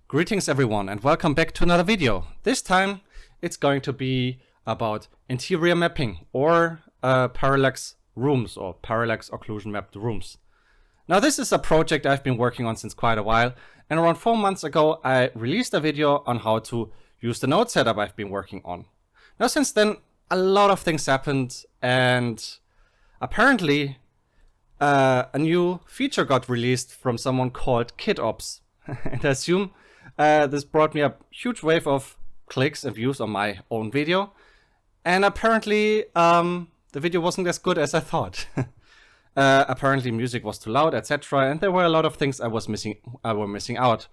Greetings everyone and welcome back to another video. This time it's going to be about interior mapping or Parallax Rooms or Parallax Occlusion mapped rooms. Now this is a project I've been working on since quite a while, and around 4 months ago I released a video on how to use the node setup I've been working on. Now since then a lot of things happened, and apparently a new feature got released from someone called KitOps. And I assume this brought me a huge wave of clicks and views on my own video. And apparently the video wasn't as good as I thought. Apparently music was too loud, etc. And there were a lot of things I was missing out.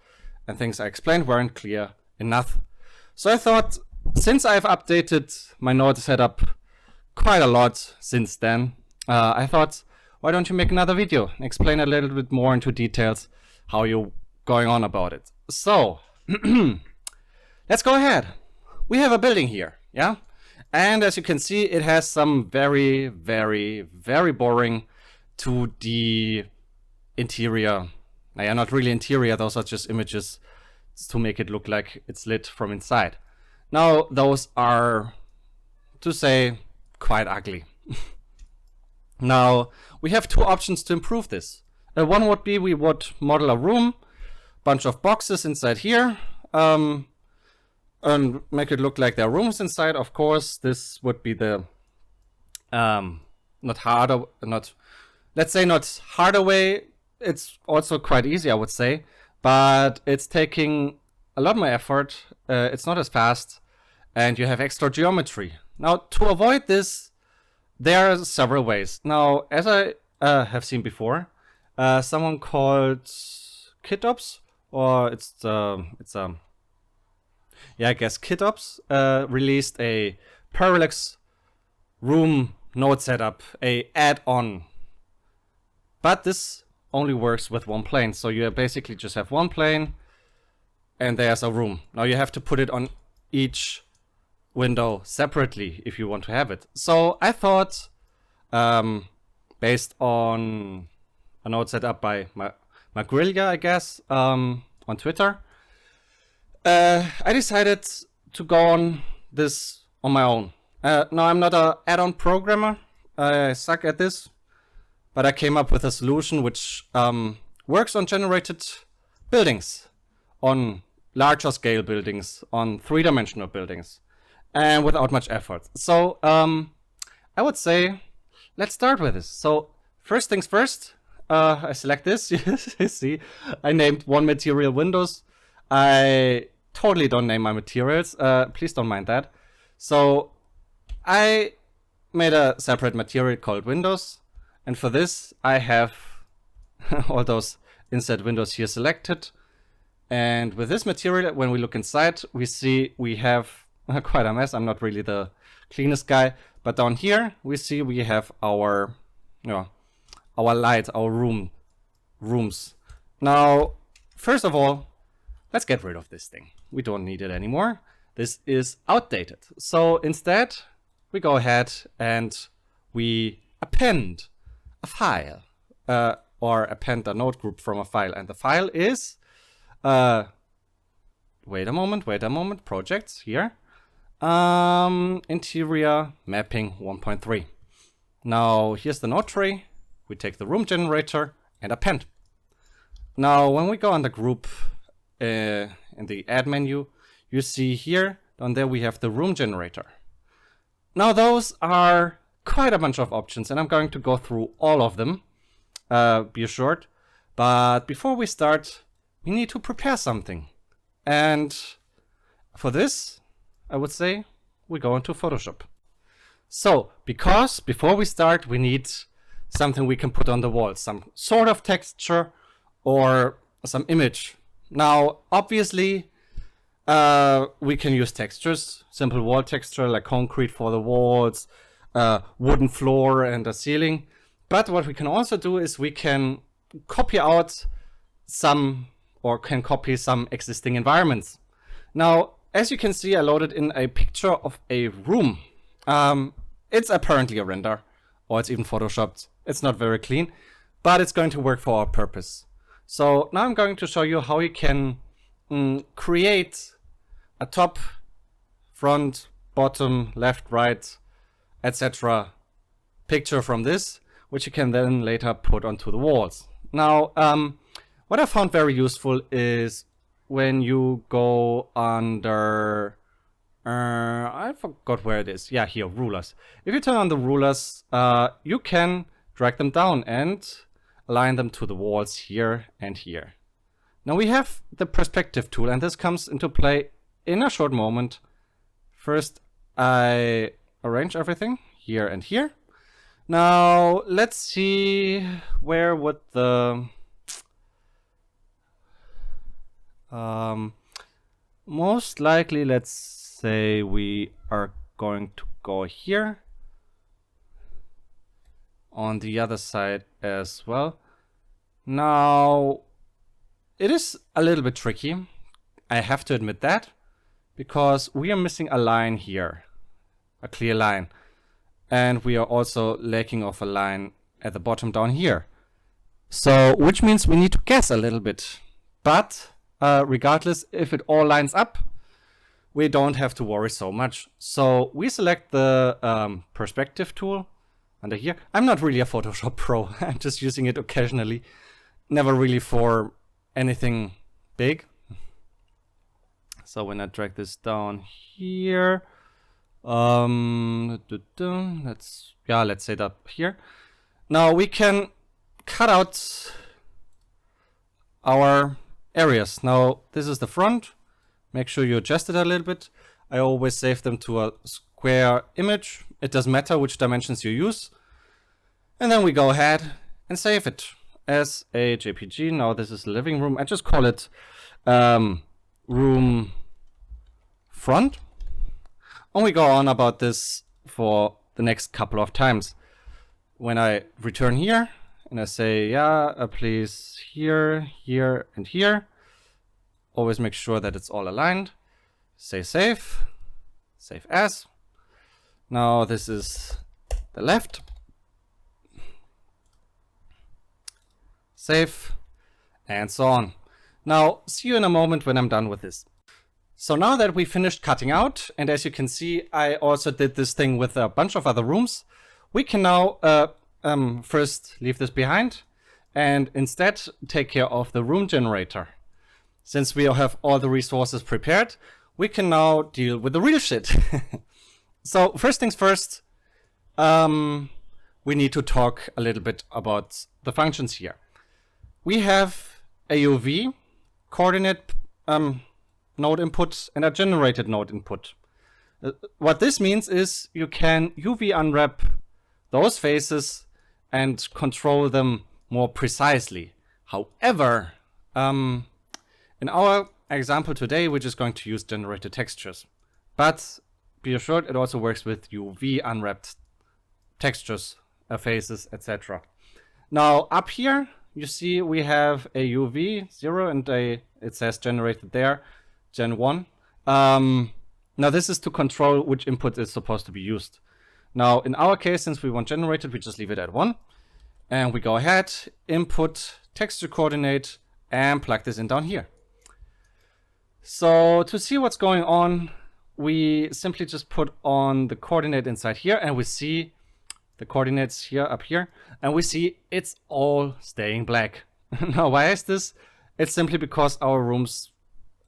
And things I explained weren't clear enough. So I thought, since I've updated my node setup quite a lot since then, I thought, why don't you make another video and explain a little bit more into details how you're going on about it. So let's go ahead. We have a building here, yeah? And as you can see, it has some very, very, very boring 2D interior. Naja, not really interior, those are just images to make it look like it's lit from inside. Now, those are, to say, quite ugly. Now, we have two options to improve this. One would be we would model a room, bunch of boxes inside here, and make it look like there are rooms inside. Of course, this would be the not harder way. It's also quite easy, I would say, but it's taking a lot more effort. It's not as fast, and you have extra geometry. Now, to avoid this, there are several ways. Now, as I have seen before, someone called KitOps, or I guess KitOps, released a Parallax Room node setup, a add-on. But this only works with one plane, so you basically just have one plane, and there's a room. Now you have to put it on each window separately if you want to have it. So I thought, based on a node set up by Magrilia, I guess, on Twitter, I decided to go on this on my own. Now, I'm not an add-on programmer. I suck at this, but I came up with a solution which works on generated buildings, on larger scale buildings, on three-dimensional buildings, and without much effort. So I would say, let's start with this. So first things first, I select this. You see, I named one material Windows. I totally don't name my materials. Please don't mind that. So I made a separate material called Windows. And for this, I have all those inside windows here selected. And with this material, when we look inside, we see we have quite a mess. I'm not really the cleanest guy. But down here, we see we have our light, our rooms. Now, first of all, let's get rid of this thing. We don't need it anymore. This is outdated. So instead, we go ahead and we append a file, or append a node group from a file. And the file is, wait a moment, projects here. Interior mapping 1.3. Now, here's the node tree. We take the room generator and append. Now, when we go on the group in the add menu, you see here, down there we have the room generator. Now, those are quite a bunch of options, and I'm going to go through all of them, be assured. But before we start, we need to prepare something. And for this, I would say we go into Photoshop. So, because before we start, we need something we can put on the wall, some sort of texture or some image. Now, obviously, we can use textures, simple wall texture like concrete for the walls, wooden floor and a ceiling. But what we can also do is we can copy out some existing environments. Now, as you can see, I loaded in a picture of a room. It's apparently a render, or it's even photoshopped. It's not very clean, but it's going to work for our purpose. So now I'm going to show you how you can create a top, front, bottom, left, right, etc. picture from this, which you can then later put onto the walls. Now, what I found very useful is when you go under, I forgot where it is. Yeah, here, rulers. If you turn on the rulers, you can drag them down and align them to the walls here and here. Now we have the perspective tool, and this comes into play in a short moment. First, I arrange everything here and here. Now let's see, where would the most likely, let's say we are going to go here, on the other side as well. Now it is a little bit tricky, I have to admit that, because we are missing a line here, a clear line, and we are also lacking of a line at the bottom down here. So, which means we need to guess a little bit, but regardless, if it all lines up, we don't have to worry so much. So we select the perspective tool under here. I'm not really a Photoshop pro, I'm just using it occasionally, never really for anything big. So when I drag this down here, let's say that here. Now we can cut out our areas. Now this is the front. Make sure you adjust it a little bit. I always save them to a square image. It doesn't matter which dimensions you use. And then we go ahead and save it as a JPG. Now this is the living room. I just call it room front. And we go on about this for the next couple of times. When I return here and I say, yeah, please here, here, and here. Always make sure that it's all aligned. Say save, save as. Now this is the left. Save, and so on. Now, see you in a moment when I'm done with this. So now that we finished cutting out, and as you can see, I also did this thing with a bunch of other rooms, we can now first leave this behind and instead take care of the room generator. Since we have all the resources prepared, we can now deal with the real shit. So first things first, we need to talk a little bit about the functions here. We have a UV coordinate node input and a generated node input. What this means is you can UV unwrap those faces and control them more precisely. However, in our example today, we're just going to use generated textures. But be assured it also works with UV unwrapped textures, faces, etc. Now up here, you see we have a UV 0 and it says generated there, Gen 1. Now this is to control which input is supposed to be used. Now in our case, since we want generated, we just leave it at 1. And we go ahead, input texture coordinate, and plug this in down here. So to see what's going on, we simply just put on the coordinate inside here, and we see the coordinates here, up here, and we see it's all staying black. Now why is this? It's simply because our rooms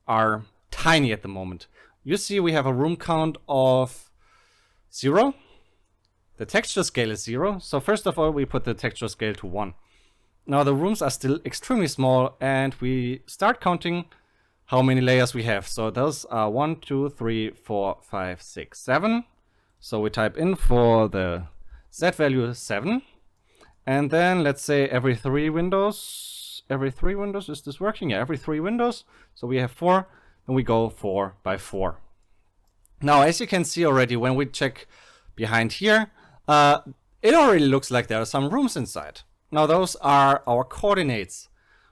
are tiny at the moment. You see we have a room count of 0. The texture scale is 0. So first of all, we put the texture scale to 1. Now the rooms are still extremely small, and we start counting how many layers we have. So those are 1, 2, 3, 4, 5, 6, 7. So we type in for the Z value 7. And then let's say every 3 windows. Every 3 windows, is this working? Yeah, every 3 windows. So we have 4, and we go 4 by 4. Now, as you can see already, when we check behind here, it already looks like there are some rooms inside. Now, those are our coordinates,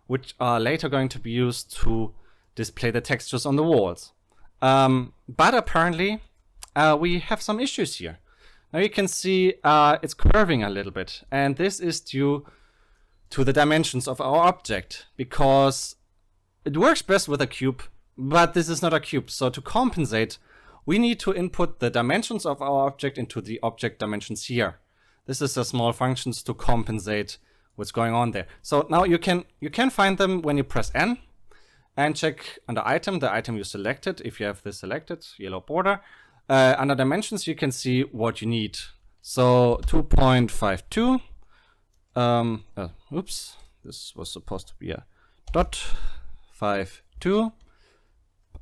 which are later going to be used to display the textures on the walls. But apparently, we have some issues here. Now you can see it's curving a little bit, and this is due to the dimensions of our object, because it works best with a cube but this is not a cube. So to compensate, we need to input the dimensions of our object into the object dimensions here. This is a small functions to compensate what's going on there. So now you can find them when you press N and check under item, the item you selected. If you have this selected, yellow border, under dimensions, you can see what you need. So 2.52, oops, this was supposed to be a dot 52,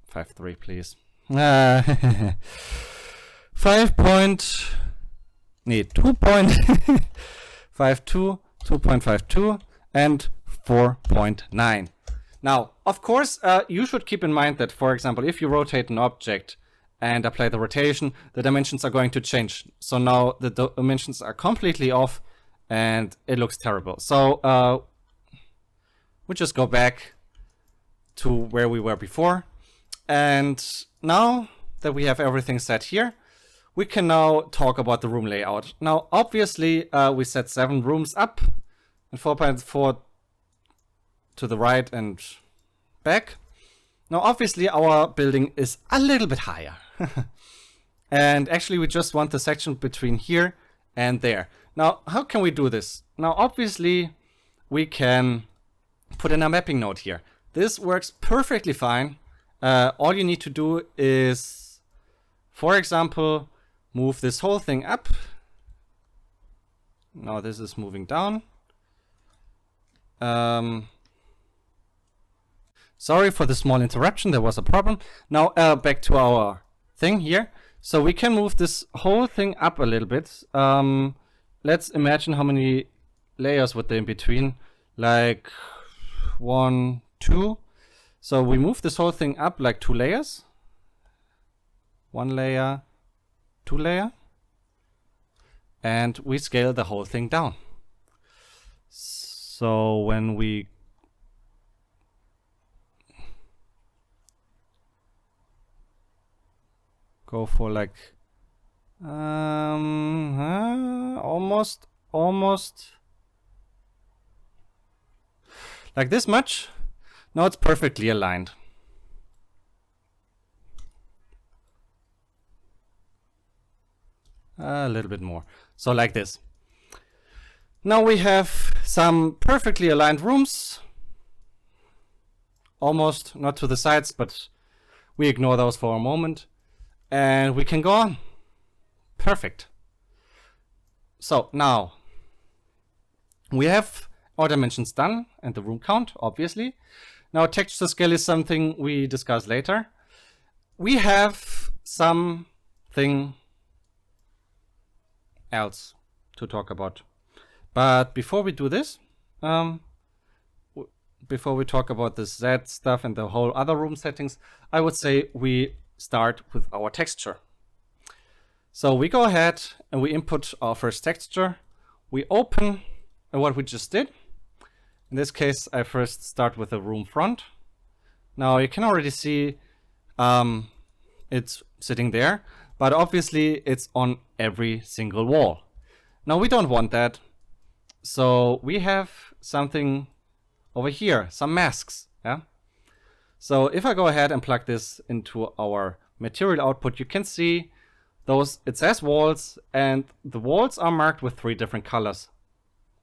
53 please. 2.52 2.52 and 4.9. Now, of course, you should keep in mind that, for example, if you rotate an object and apply the rotation, the dimensions are going to change. So now the dimensions are completely off and it looks terrible. So we just go back to where we were before. And now that we have everything set here, we can now talk about the room layout. Now, obviously, we set 7 rooms up and 4.4 to the right and back. Now, obviously, our building is a little bit higher. And actually, we just want the section between here and there. Now, how can we do this? Now, obviously, we can put in a mapping node here. This works perfectly fine. All you need to do is, for example, move this whole thing up. Now this is moving down. Sorry for the small interruption, there was a problem. Now back to our thing here. So we can move this whole thing up a little bit. Let's imagine how many layers would there in between. Like 1, 2. So we move this whole thing up like 2 layers. 1 layer, 2 layer. And we scale the whole thing down. So when we go for like almost like this much, now it's perfectly aligned. A little bit more. So like this. Now we have some perfectly aligned rooms. Almost, not to the sides, but we ignore those for a moment. And we can go on. Perfect. So now we have our dimensions done and the room count, obviously. Now texture scale is something we discuss later. We have something else to talk about. But before we do this, before we talk about the Z stuff and the whole other room settings, I would say we start with our texture. So we go ahead and we input our first texture. We open what we just did. In this case, I first start with the room front. Now you can already see it's sitting there, but obviously it's on every single wall. Now we don't want that. So we have something over here, some masks. Yeah. So if I go ahead and plug this into our material output, you can see those, it says walls, and the walls are marked with 3 different colors.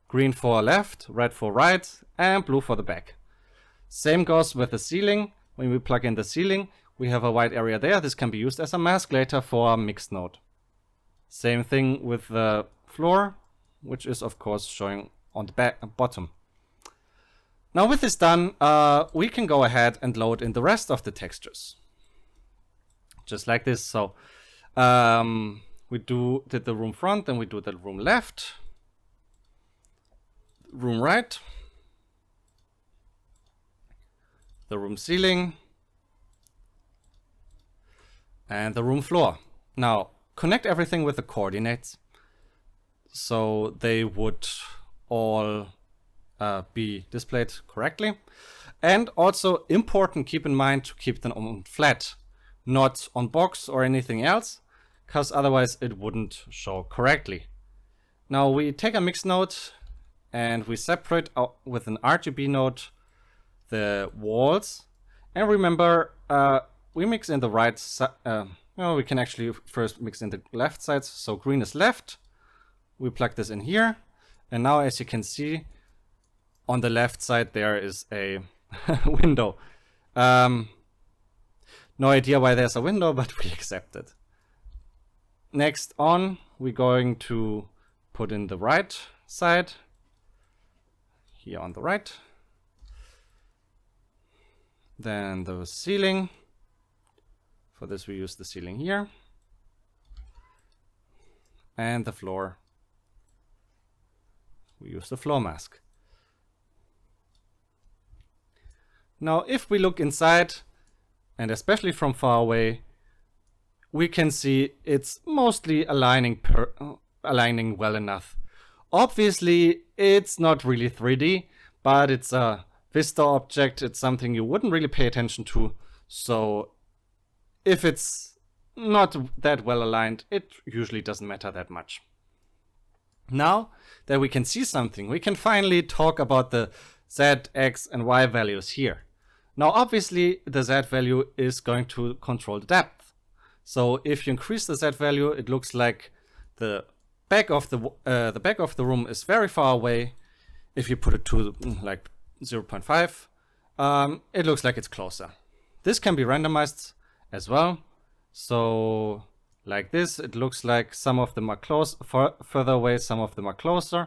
Green for left, red for right, and blue for the back. Same goes with the ceiling. When we plug in the ceiling, we have a white area there. This can be used as a mask later for a mixed node. Same thing with the floor, which is of course showing on the bottom. Now with this done, we can go ahead and load in the rest of the textures. Just like this. So we did the room front, then we do the room left, room right, the room ceiling, and the room floor. Now connect everything with the coordinates so they would all be displayed correctly. And also important, keep in mind to keep them on flat, not on box or anything else, because otherwise it wouldn't show correctly. Now we take a mix node and we separate out with an RGB node the walls, And remember, we mix in the right side. Well, we can actually first mix in the left sides. So green is left. We plug this in here. And now, as you can see, on the left side there is a window. No idea why there's a window, but we accept it. Next on, we're going to put in the right side. Here on the right. Then the ceiling. For this we use the ceiling here. And the floor. We use the floor mask. Now if we look inside, and especially from far away, we can see it's mostly aligning well enough. Obviously it's not really 3D, but it's a Vista object. It's something you wouldn't really pay attention to. So if it's not that well aligned, it usually doesn't matter that much. Now that we can see something, we can finally talk about the Z, X, and Y values here. Now obviously the Z value is going to control the depth. So if you increase the Z value, it looks like the back of the room is very far away. If you put it to like 0.5, it looks like it's closer. This can be randomized as well. So like this, it looks like some of them are further away, some of them are closer.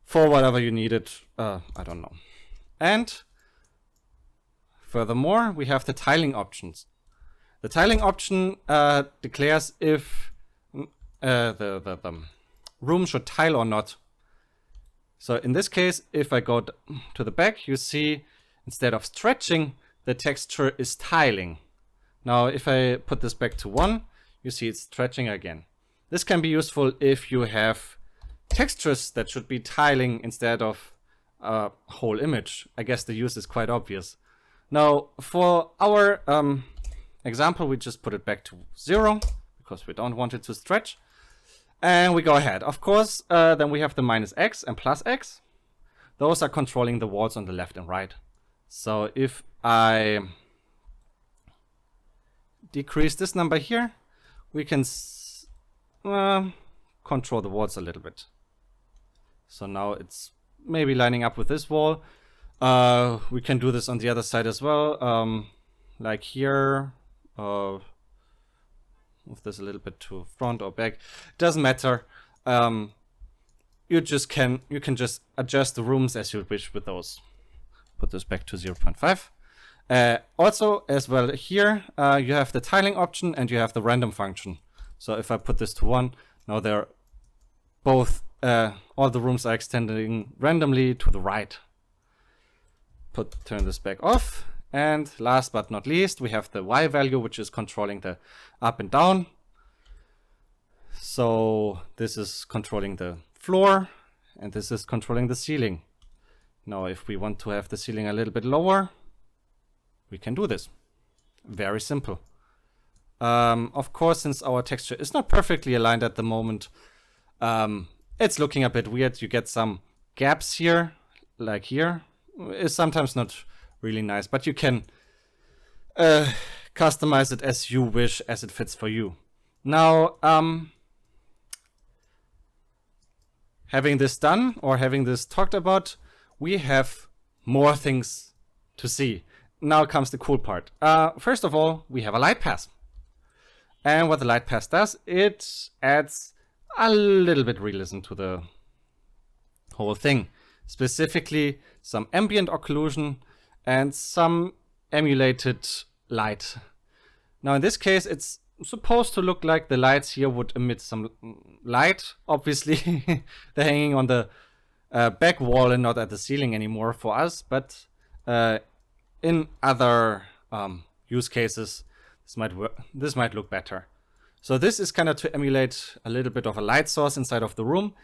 For whatever you need it, I don't know. And furthermore, we have the tiling options. The tiling option declares if the room should tile or not. So in this case, if I go to the back, you see instead of stretching, the texture is tiling. Now if I put this back to 1, you see it's stretching again. This can be useful if you have textures that should be tiling instead of a whole image. I guess the use is quite obvious. Now for our example, we just put it back to 0 because we don't want it to stretch. And we go ahead. Of course, then we have the -X and +X. Those are controlling the walls on the left and right. So if I decrease this number here, we can control the walls a little bit. So now it's maybe lining up with this wall. We can do this on the other side as well. Like here, move this a little bit to front or back. Doesn't matter. You can just adjust the rooms as you wish with those. Put this back to 0.5. Also, as well here, you have the tiling option and you have the random function. So if I put this to 1, now they're both, all the rooms are extending randomly to the right. Turn this back off. And last but not least, we have the Y value, which is controlling the up and down. So this is controlling the floor and this is controlling the ceiling. Now, if we want to have the ceiling a little bit lower, we can do this. Very simple. Of course, since our texture is not perfectly aligned at the moment, it's looking a bit weird. You get some gaps here, like here. It's sometimes not really nice, but you can customize it as you wish, as it fits for you. Now, having this done or having this talked about, we have more things to see. Now comes the cool part. First of all, we have a light pass. And what the light pass does, it adds a little bit realism to the whole thing. Specifically, some ambient occlusion and some emulated light. Now in this case, it's supposed to look like the lights here would emit some light. Obviously, they're hanging on the back wall and not at the ceiling anymore for us. But in other use cases, this might look better. So this is kind of to emulate a little bit of a light source inside of the room.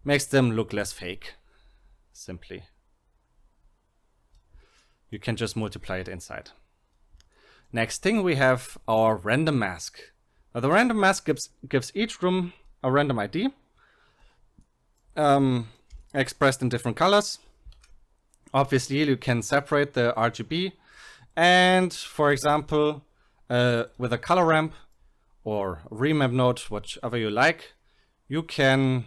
Makes them look less fake, simply. You can just multiply it inside. Next thing, we have our random mask. Now, the random mask gives each room a random ID, expressed in different colors. Obviously, you can separate the RGB And for example, with a color ramp or remap node, whichever you like, you can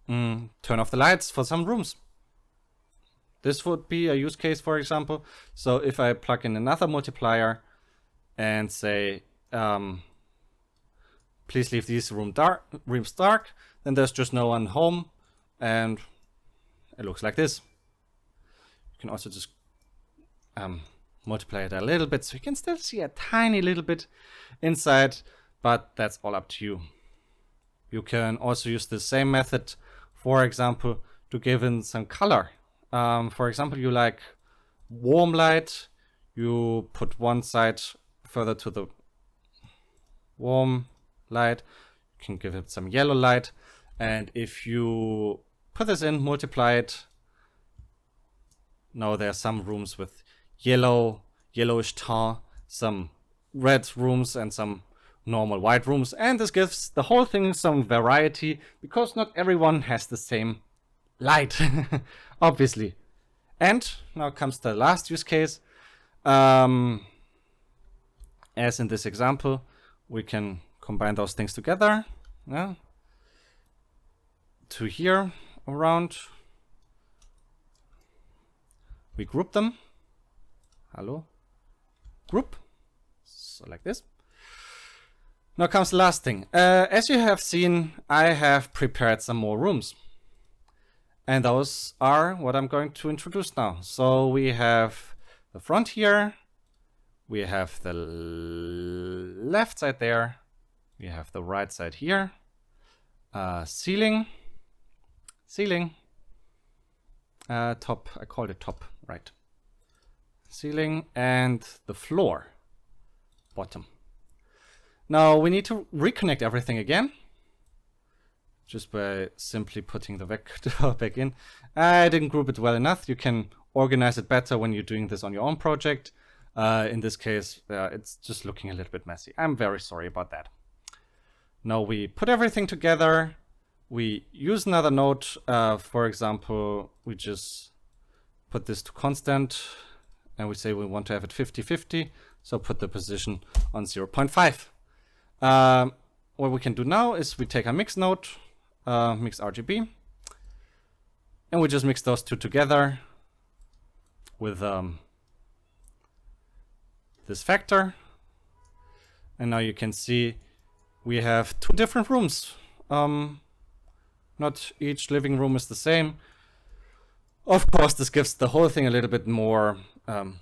turn off the lights for some rooms. This would be a use case, for example. So if I plug in another multiplier and say, please leave these rooms dark, then there's just no one home, and it looks like this. You can also just multiply it a little bit, so you can still see a tiny little bit inside, but that's all up to you. You can also use the same method, for example, to give in some color. For example, you like warm light, you put one side further to the warm light, you can give it some yellow light, and if you put this in, multiply it, now there are some rooms with yellowish tar, some red rooms and some normal white rooms, and this gives the whole thing some variety because not everyone has the same light, obviously. And now comes the last use case. As in this example, we can combine those things together. Yeah. To here around. We group them. Hello. Group. So like this. Now comes the last thing. As you have seen, I have prepared some more rooms. And those are what I'm going to introduce now. So we have the front here. We have the left side there. We have the right side here. Ceiling. Top, I called it top, right. Ceiling and the floor, bottom. Now we need to reconnect everything again. Just by simply putting the vector back in. I didn't group it well enough. You can organize it better when you're doing this on your own project. In this case, it's just looking a little bit messy. I'm very sorry about that. Now we put everything together. We use another node. For example, we just put this to constant and we say we want to have it 50-50. So put the position on 0.5. What we can do now is we take a mix node, mix RGB, and we just mix those two together with this factor. And now you can see we have two different rooms. Not each living room is the same. Of course, this gives the whole thing a little bit more, how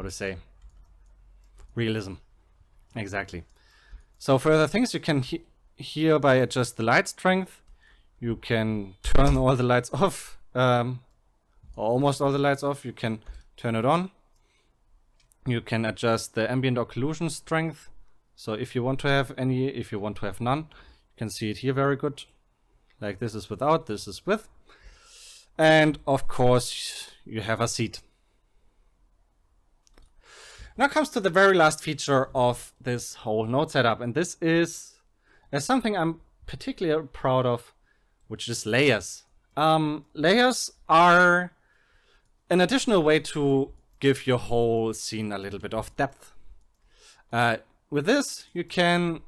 to say, realism. Exactly. So for other things, you can hereby adjust the light strength. You can turn all the lights off, or almost all the lights off. You can turn it on. You can adjust the ambient occlusion strength. So if you want to have any, if you want to have none, you can see it here very good. Like this is without, this is with. And of course, you have a seat. Now comes to the very last feature of this whole node setup, and this is something I'm particularly proud of, which is layers. Layers are an additional way to give your whole scene a little bit of depth. With this, you can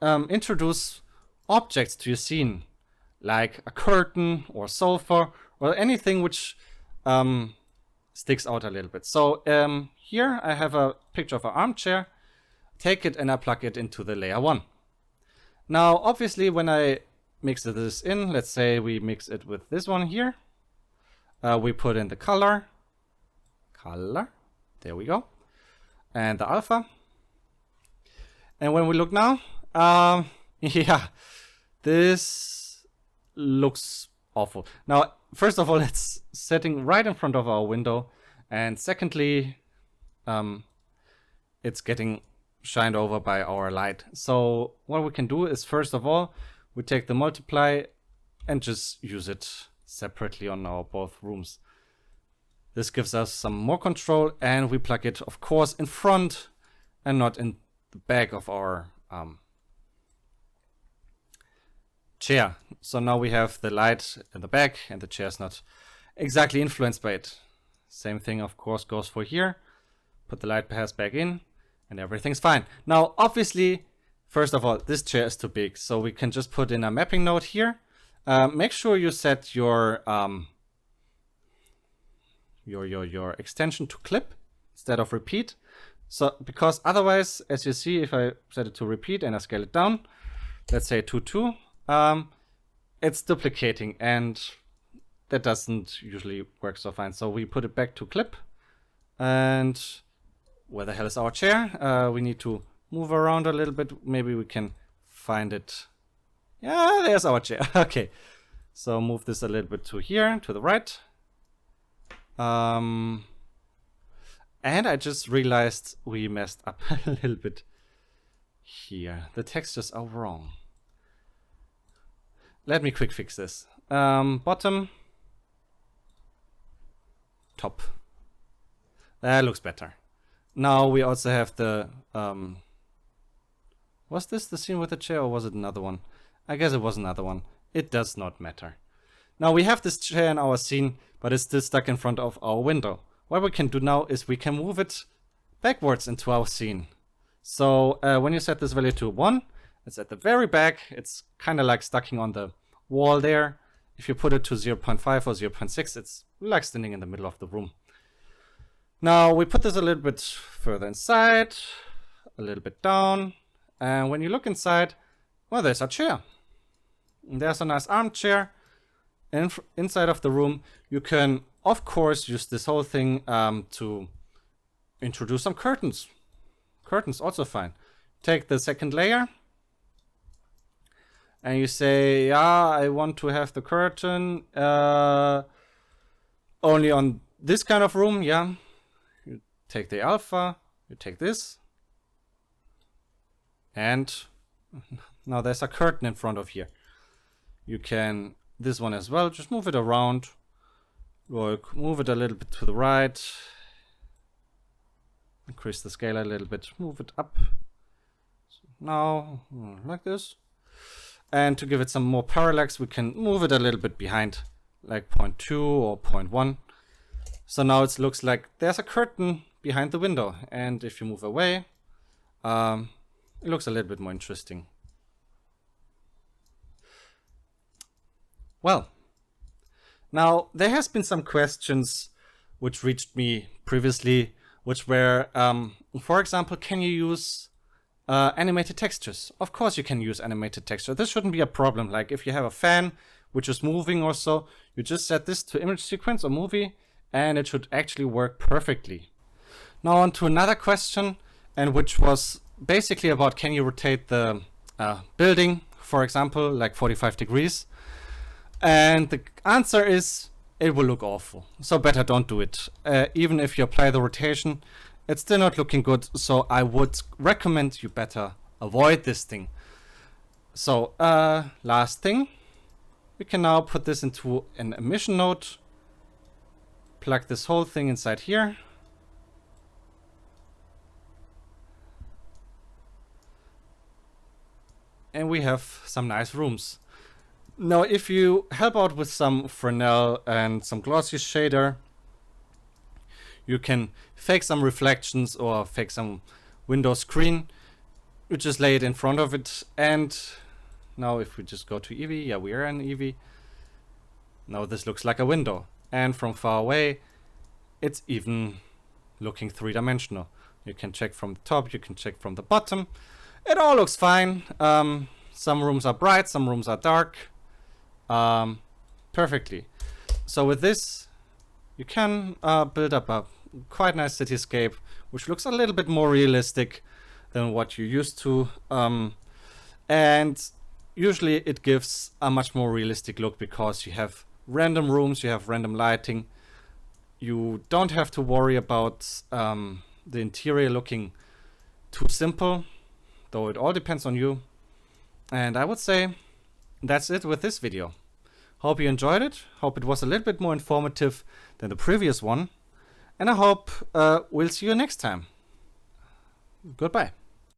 introduce objects to your scene, like a curtain or sofa or anything which sticks out a little bit. So here I have a picture of an armchair. Take it and I plug it into the layer 1. Now obviously when I mix this in, let's say we mix it with this one here. We put in the color, there we go, and the alpha. And when we look now, yeah, this looks awful. Now, first of all, it's sitting right in front of our window. And secondly, it's getting shined over by our light. So what we can do is, first of all, we take the multiply and just use it separately on our both rooms. This gives us some more control, and we plug it, of course, in front and not in the back of our chair. So now we have the light in the back and the chair is not exactly influenced by it. Same thing, of course, goes for here. Put the light pass back in and everything's fine. Now, obviously, first of all, this chair is too big, so we can just put in a mapping node here. Make sure you set your extension to clip instead of repeat. So, because otherwise, as you see, if I set it to repeat and I scale it down, let's say 2:2, it's duplicating and that doesn't usually work so fine. So we put it back to clip. And where the hell is our chair? We need to move around a little bit. Maybe we can find it. Yeah, there's our chair. Okay. So move this a little bit to here, to the right. And I just realized we messed up a little bit here. The textures are wrong. Let me quick fix this. Bottom. Top. That looks better. Now we also have the... was this the scene with the chair or was it another one? I guess it was another one. It does not matter. Now we have this chair in our scene, but it's still stuck in front of our window. What we can do now is we can move it backwards into our scene. So when you set this value to 1, it's at the very back. It's kind of like stucking on the wall there. If you put it to 0.5 or 0.6, it's like standing in the middle of the room. Now we put this a little bit further inside, a little bit down. And when you look inside, well, there's a chair. And there's a nice armchair. And inside of the room, you can, of course, use this whole thing to introduce some curtains. Curtains also fine. Take the second layer. And you say, yeah, I want to have the curtain only on this kind of room. Yeah. You take the alpha, you take this. And now there's a curtain in front of here. You can, this one as well, just move it around. Look, move it a little bit to the right. Increase the scale a little bit, move it up. So now, like this. And to give it some more parallax, we can move it a little bit behind, like 0.2 or 0.1. So now it looks like there's a curtain behind the window. And if you move away, it looks a little bit more interesting. Well, now there has been some questions which reached me previously, which were, for example, can you use animated textures? Of course you can use animated texture. This shouldn't be a problem. Like if you have a fan which is moving or so, you just set this to image sequence or movie and it should actually work perfectly. Now on to another question, and which was basically about, can you rotate the building, for example, like 45 degrees? And the answer is, it will look awful. So better don't do it. Even if you apply the rotation, it's still not looking good. So I would recommend you better avoid this thing. So last thing, we can now put this into an emission node. Plug this whole thing inside here. And we have some nice rooms. Now, if you help out with some Fresnel and some glossy shader, you can fake some reflections or fake some window screen. You just lay it in front of it. And now if we just go to Eevee, yeah, we are in Eevee. Now this looks like a window. And from far away, it's even looking three-dimensional. You can check from the top, you can check from the bottom. It all looks fine. Some rooms are bright, some rooms are dark. Perfectly. So with this, you can build up a quite nice cityscape, which looks a little bit more realistic than what you used to. And usually it gives a much more realistic look because you have random rooms, you have random lighting. You don't have to worry about the interior looking too simple, though it all depends on you. And I would say that's it with this video. Hope you enjoyed it. Hope it was a little bit more informative than the previous one. And I hope we'll see you next time. Goodbye.